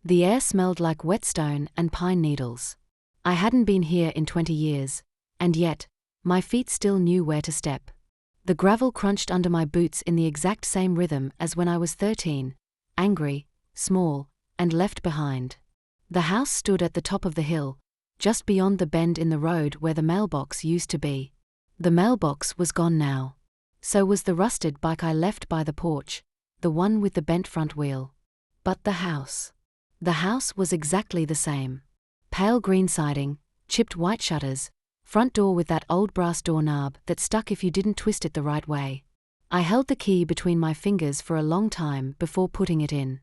The air smelled like whetstone and pine needles. I hadn't been here in 20 years, and yet, my feet still knew where to step. The gravel crunched under my boots in the exact same rhythm as when I was 13, angry, small, and left behind. The house stood at the top of the hill, just beyond the bend in the road where the mailbox used to be. The mailbox was gone now. So was the rusted bike I left by the porch, the one with the bent front wheel. But the house. The house was exactly the same. Pale green siding, chipped white shutters, front door with that old brass doorknob that stuck if you didn't twist it the right way. I held the key between my fingers for a long time before putting it in.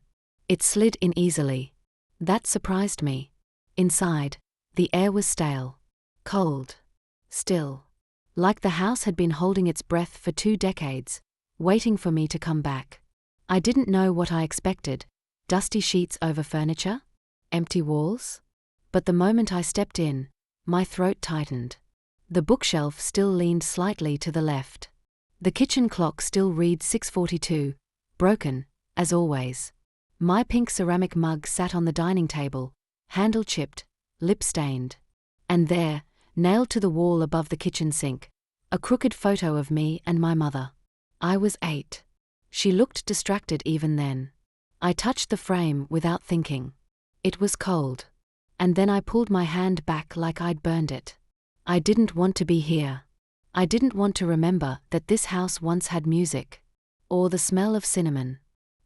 It slid in easily. That surprised me. Inside, the air was stale. Cold. Still. Like the house had been holding its breath for 2 decades, waiting for me to come back. I didn't know what I expected. Dusty sheets over furniture? Empty walls? But the moment I stepped in, my throat tightened. The bookshelf still leaned slightly to the left. The kitchen clock still read 6:42, broken, as always. My pink ceramic mug sat on the dining table, handle chipped, lip stained. And there, nailed to the wall above the kitchen sink, a crooked photo of me and my mother. I was 8. She looked distracted even then. I touched the frame without thinking. It was cold. And then I pulled my hand back like I'd burned it. I didn't want to be here. I didn't want to remember that this house once had music. Or the smell of cinnamon.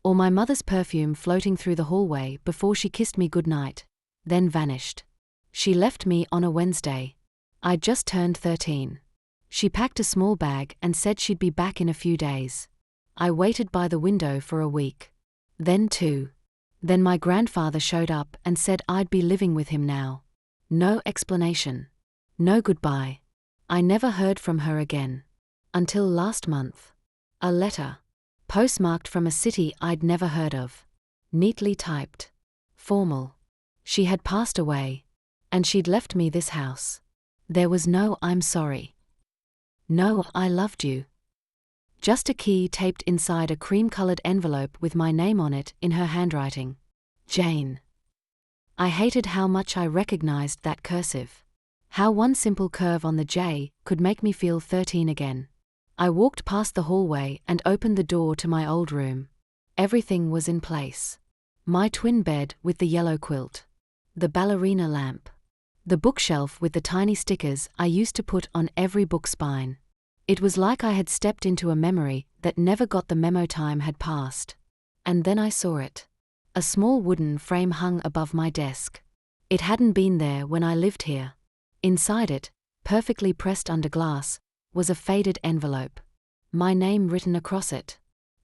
Or my mother's perfume floating through the hallway before she kissed me goodnight, then vanished. She left me on a Wednesday. I'd just turned 13. She packed a small bag and said she'd be back in a few days. I waited by the window for a week. Then 2. Then my grandfather showed up and said I'd be living with him now. No explanation. No goodbye. I never heard from her again. Until last month. A letter. Postmarked from a city I'd never heard of. Neatly typed. Formal. She had passed away. And she'd left me this house. There was no "I'm sorry." No "I loved you." Just a key taped inside a cream-colored envelope with my name on it in her handwriting. Jane. I hated how much I recognized that cursive. How one simple curve on the J could make me feel 13 again. I walked past the hallway and opened the door to my old room. Everything was in place. My twin bed with the yellow quilt. The ballerina lamp. The bookshelf with the tiny stickers I used to put on every book spine. It was like I had stepped into a memory that never got the memo time had passed. And then I saw it. A small wooden frame hung above my desk. It hadn't been there when I lived here. Inside it, perfectly pressed under glass, was a faded envelope. My name written across it.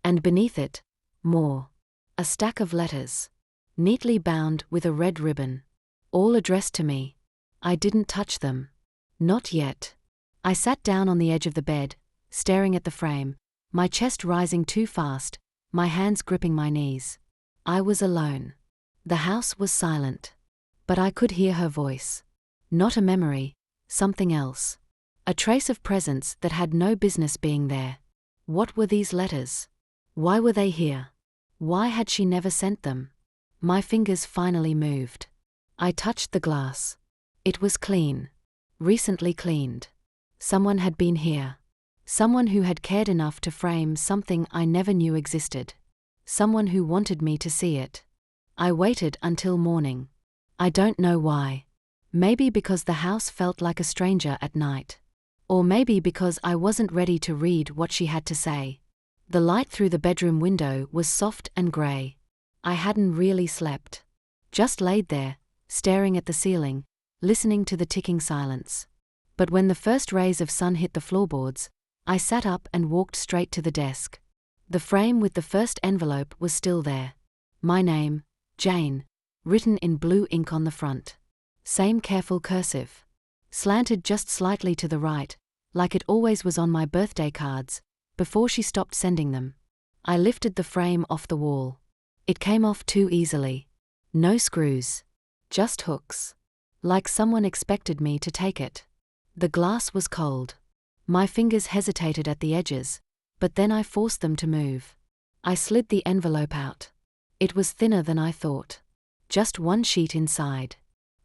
And beneath it, more. A stack of letters. Neatly bound with a red ribbon. All addressed to me. I didn't touch them. Not yet. I sat down on the edge of the bed, staring at the frame, my chest rising too fast, my hands gripping my knees. I was alone. The house was silent. But I could hear her voice. Not a memory, something else. A trace of presence that had no business being there. What were these letters? Why were they here? Why had she never sent them? My fingers finally moved. I touched the glass. It was clean. Recently cleaned. Someone had been here. Someone who had cared enough to frame something I never knew existed. Someone who wanted me to see it. I waited until morning. I don't know why. Maybe because the house felt like a stranger at night. Or maybe because I wasn't ready to read what she had to say. The light through the bedroom window was soft and grey. I hadn't really slept. Just laid there, staring at the ceiling, listening to the ticking silence. But when the first rays of sun hit the floorboards, I sat up and walked straight to the desk. The frame with the first envelope was still there. My name, Jane, written in blue ink on the front. Same careful cursive. Slanted just slightly to the right, like it always was on my birthday cards, before she stopped sending them. I lifted the frame off the wall. It came off too easily. No screws. Just hooks. Like someone expected me to take it. The glass was cold. My fingers hesitated at the edges, but then I forced them to move. I slid the envelope out. It was thinner than I thought. just one sheet inside.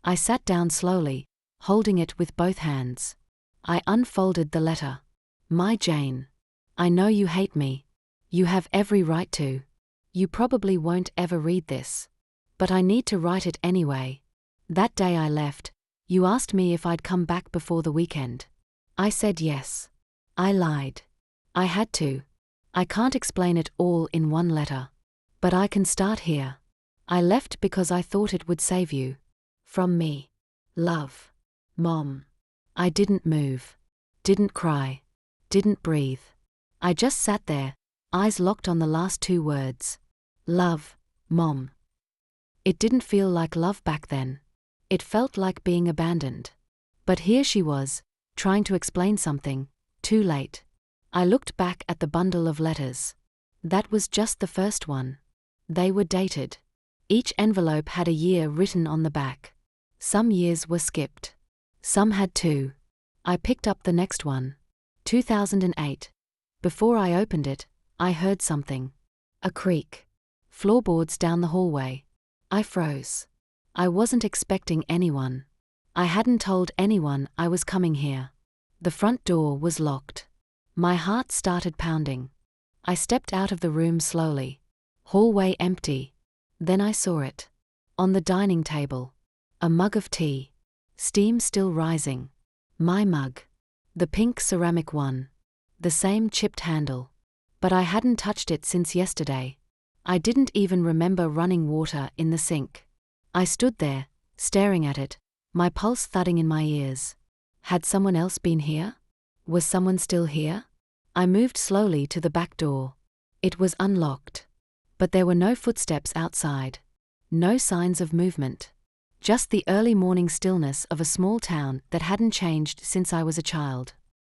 I sat down slowly, holding it with both hands. I unfolded the letter. My Jane. I know you hate me. You have every right to. You probably won't ever read this. But I need to write it anyway. That day I left, you asked me if I'd come back before the weekend. I said yes. I lied. I had to. I can't explain it all in one letter. But I can start here. I left because I thought it would save you. From me. Love. Mom. I didn't move. Didn't cry. Didn't breathe. I just sat there, eyes locked on the last two words. Love, Mom. It didn't feel like love back then. It felt like being abandoned. But here she was, trying to explain something, too late. I looked back at the bundle of letters. That was just the first one. They were dated. Each envelope had a year written on the back. Some years were skipped. Some had two. I picked up the next one. 2008. Before I opened it, I heard something. A creak. Floorboards down the hallway. I froze. I wasn't expecting anyone. I hadn't told anyone I was coming here. The front door was locked. My heart started pounding. I stepped out of the room slowly. Hallway empty. Then I saw it. On the dining table. A mug of tea. Steam still rising. My mug. The pink ceramic one. The same chipped handle. But I hadn't touched it since yesterday. I didn't even remember running water in the sink. I stood there, staring at it, my pulse thudding in my ears. Had someone else been here? Was someone still here? I moved slowly to the back door. It was unlocked. But there were no footsteps outside. No signs of movement. Just the early morning stillness of a small town that hadn't changed since I was a child.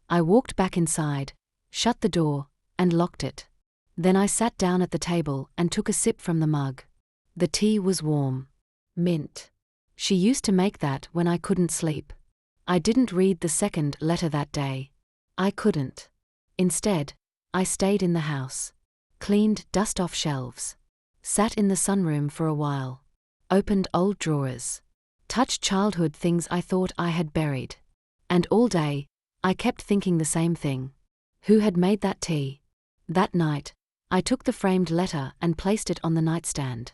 I walked back inside, shut the door, and locked it. Then I sat down at the table and took a sip from the mug. The tea was warm. Mint. She used to make that when I couldn't sleep. I didn't read the second letter that day. I couldn't. Instead, I stayed in the house. Cleaned dust off shelves. Sat in the sunroom for a while. Opened old drawers. Touched childhood things I thought I had buried. And all day, I kept thinking the same thing. Who had made that tea? That night, I took the framed letter and placed it on the nightstand.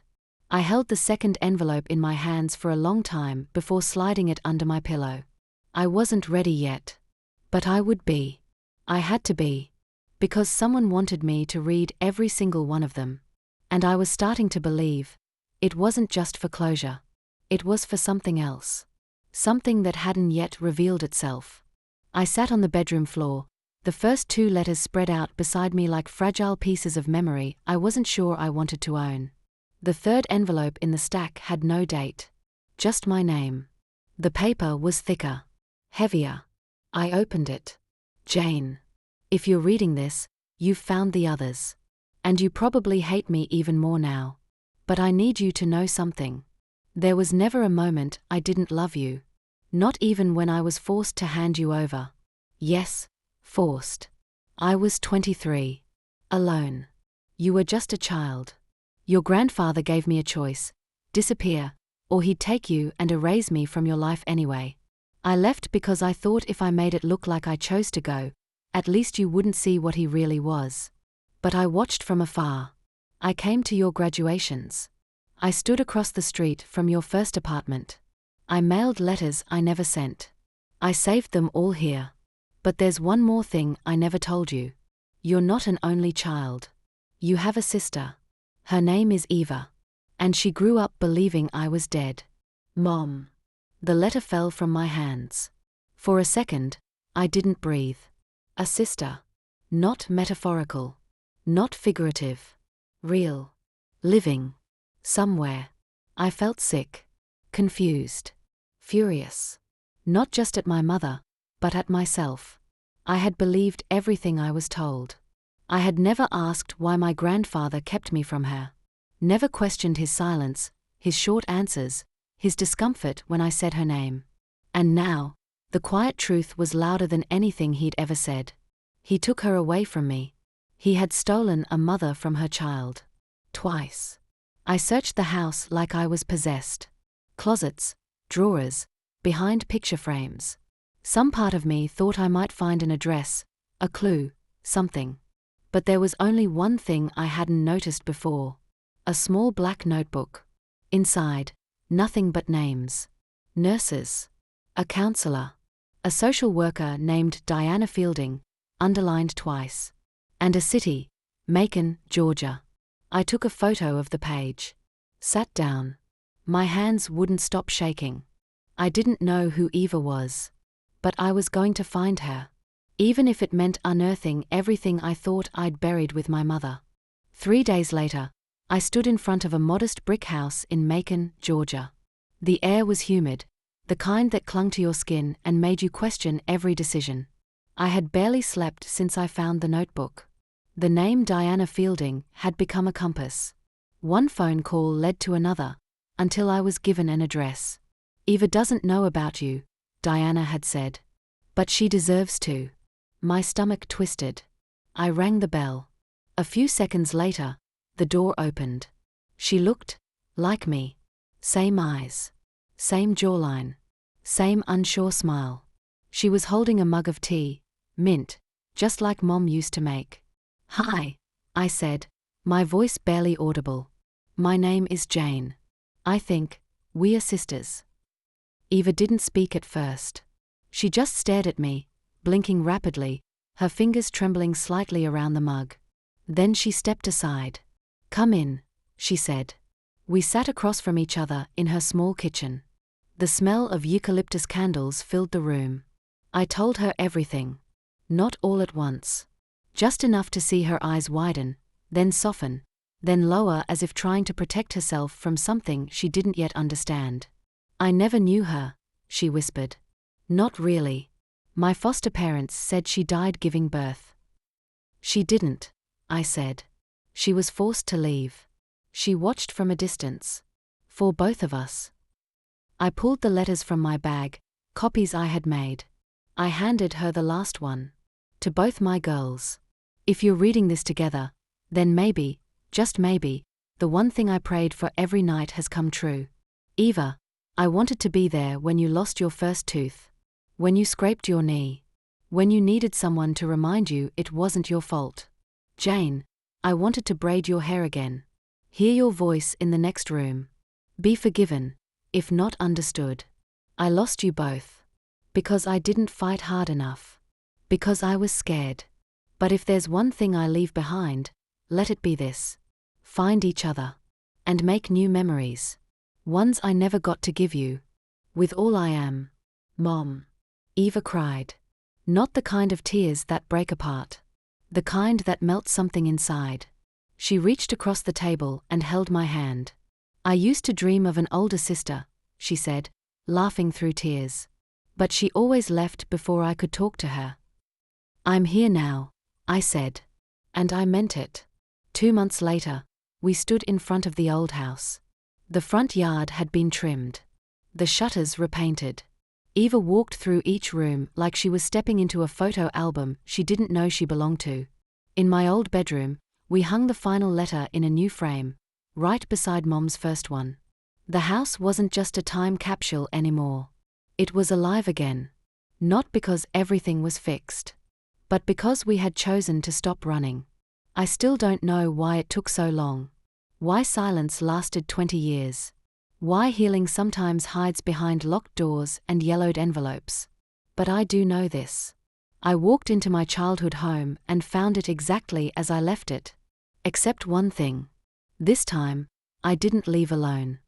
I held the second envelope in my hands for a long time before sliding it under my pillow. I wasn't ready yet. But I would be. I had to be. Because someone wanted me to read every single one of them. And I was starting to believe it wasn't just for closure. It was for something else. Something that hadn't yet revealed itself. I sat on the bedroom floor, the first two letters spread out beside me like fragile pieces of memory I wasn't sure I wanted to own. The third envelope in the stack had no date. Just my name. The paper was thicker. Heavier. I opened it. Jane. If you're reading this, you've found the others. And you probably hate me even more now. But I need you to know something. There was never a moment I didn't love you. Not even when I was forced to hand you over. Yes, forced. I was 23. Alone. You were just a child. Your grandfather gave me a choice. Disappear, or he'd take you and erase me from your life anyway. I left because I thought if I made it look like I chose to go, at least you wouldn't see what he really was. But I watched from afar. I came to your graduations. I stood across the street from your first apartment. I mailed letters I never sent. I saved them all here. But there's one more thing I never told you. You're not an only child. You have a sister. Her name is Eva. And she grew up believing I was dead. Mom. The letter fell from my hands. For a second, I didn't breathe. A sister. Not metaphorical. Not figurative. Real. Living. Somewhere. I felt sick. Confused. Furious. Not just at my mother, but at myself. I had believed everything I was told. I had never asked why my grandfather kept me from her. Never questioned his silence, his short answers, his discomfort when I said her name. And now, the quiet truth was louder than anything he'd ever said. He took her away from me. He had stolen a mother from her child. Twice. I searched the house like I was possessed. Closets, drawers, behind picture frames. Some part of me thought I might find an address, a clue, something. But there was only one thing I hadn't noticed before. A small black notebook. Inside, nothing but names. Nurses. A counselor. A social worker named Diana Fielding, underlined twice. And a city, Macon, Georgia. I took a photo of the page. Sat down. My hands wouldn't stop shaking. I didn't know who Eva was. But I was going to find her. Even if it meant unearthing everything I thought I'd buried with my mother. 3 days later, I stood in front of a modest brick house in Macon, Georgia. The air was humid, the kind that clung to your skin and made you question every decision. I had barely slept since I found the notebook. The name Diana Fielding had become a compass. One phone call led to another, until I was given an address. Eva doesn't know about you, Diana had said. But she deserves to. My stomach twisted. I rang the bell. A few seconds later, the door opened. She looked like me. Same eyes. Same jawline. Same unsure smile. She was holding a mug of tea, mint, just like Mom used to make. "Hi," I said, my voice barely audible. "My name is Jane. I think we are sisters." Eva didn't speak at first. She just stared at me, blinking rapidly, her fingers trembling slightly around the mug. Then she stepped aside. "Come in," she said. We sat across from each other in her small kitchen. The smell of eucalyptus candles filled the room. I told her everything. Not all at once. Just enough to see her eyes widen, then soften, then lower as if trying to protect herself from something she didn't yet understand. "I never knew her," she whispered. "Not really. My foster parents said she died giving birth." "She didn't," I said. "She was forced to leave. She watched from a distance. For both of us." I pulled the letters from my bag, copies I had made. I handed her the last one. "To both my girls. If you're reading this together, then maybe, just maybe, the one thing I prayed for every night has come true. Eva, I wanted to be there when you lost your first tooth. When you scraped your knee. When you needed someone to remind you it wasn't your fault. Jane, I wanted to braid your hair again. Hear your voice in the next room. Be forgiven, if not understood. I lost you both. Because I didn't fight hard enough. Because I was scared. But if there's one thing I leave behind, let it be this. Find each other. And make new memories. Ones I never got to give you. With all I am. Mom." Eva cried. Not the kind of tears that break apart. The kind that melt something inside. She reached across the table and held my hand. "I used to dream of an older sister," she said, laughing through tears. "But she always left before I could talk to her." "I'm here now," I said. And I meant it. 2 months later, we stood in front of the old house. The front yard had been trimmed. The shutters repainted. Eva walked through each room like she was stepping into a photo album she didn't know she belonged to. In my old bedroom, we hung the final letter in a new frame, right beside Mom's first one. The house wasn't just a time capsule anymore. It was alive again. Not because everything was fixed. But because we had chosen to stop running. I still don't know why it took so long. Why silence lasted 20 years. Why healing sometimes hides behind locked doors and yellowed envelopes. But I do know this. I walked into my childhood home and found it exactly as I left it. Except one thing. This time, I didn't leave alone.